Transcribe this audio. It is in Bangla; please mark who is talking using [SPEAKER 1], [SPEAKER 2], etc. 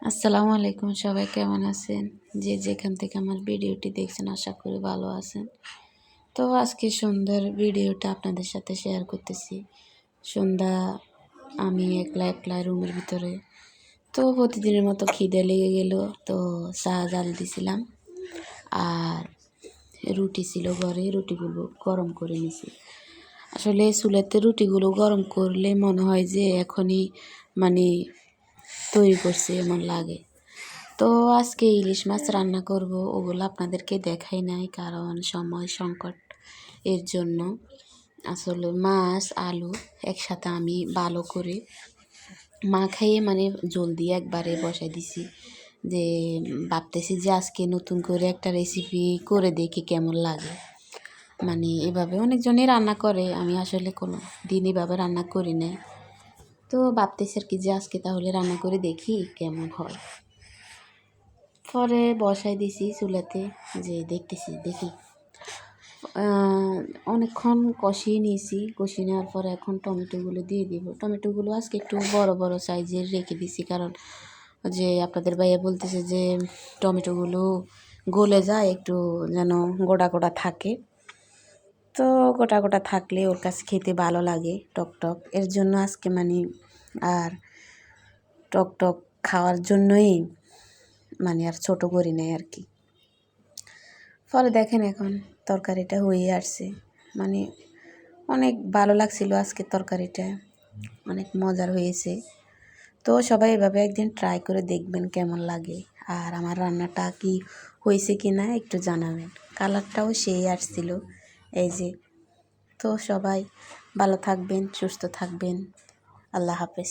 [SPEAKER 1] আসসালামু আলাইকুম, সবাই কেমন আছেন? যে যেখান থেকে আমার ভিডিওটি দেখছেন আশা করি ভালো আছেন। তো আজকে সন্ধ্যার ভিডিওটা আপনাদের সাথে শেয়ার করতেছি। সন্ধ্যা আমি একলা একলা রুমের ভিতরে। তো প্রতিদিনের মতো খিদে লেগে গেল, তো চা জাল দিছিলাম আর রুটি ছিল ঘরে, রুটিগুলো গরম করে নিছি। আসলে চুলাতে রুটিগুলো গরম করলে মনে হয় যে এখনই মানে তৈরি করছি এমন লাগে। তো আজকে ইলিশ মাছ রান্না করব, ওগুলো আপনাদেরকে দেখাই নাই কারণ সময় সংকট এর জন্য। আসলে মাছ আলু একসাথে আমি ভালো করে মাখাইয়ে জলদি একবারে বসাই দিছি, যে ভাবতেছি যে আজকে নতুন করে একটা রেসিপি করে দেখি কেমন লাগে। এভাবে অনেকজনই রান্না করে, আমি আসলে কোনো দিন এভাবে রান্না করি নাই। তো ভাবতেছি আর কি যে আজকে তাহলে রান্না করে দেখি কেমন হয়। পরে বসাই দিছি চুলাতে, যে দেখি অনেকক্ষণ কষিয়ে নিয়েছি। কষিয়ে নেওয়ার পরে এখন টমেটোগুলো দিয়ে দিব। টমেটোগুলো আজকে একটু বড় বড় সাইজের রেখে দিছি, কারণ যে আপনাদের ভাইয়া বলতেছে যে টমেটোগুলো গলে যায়, একটু যেন গোটা গোটা থাকে। তো গোটা গোটা থাকলে ওর কাছে খেতে ভালো লাগে, টক টক। এর জন্য আজকে আর টক টক খাওয়ার জন্যই আর ছোট করি নাই আর কি। ফলে দেখেন এখন তরকারিটা হয়ে আসছে, অনেক ভালো লাগছিল আজকের তরকারিটা, অনেক মজার হয়েছে। তো সবাই এভাবে একদিন ট্রাই করে দেখবেন কেমন লাগে, আর আমার রান্নাটা কি হয়েছে কি না একটু জানাবেন। কালারটাও সেই আসছিল এই যে। তো সবাই ভালো থাকবেন, সুস্থ থাকবেন। আল্লাহ হাফেজ।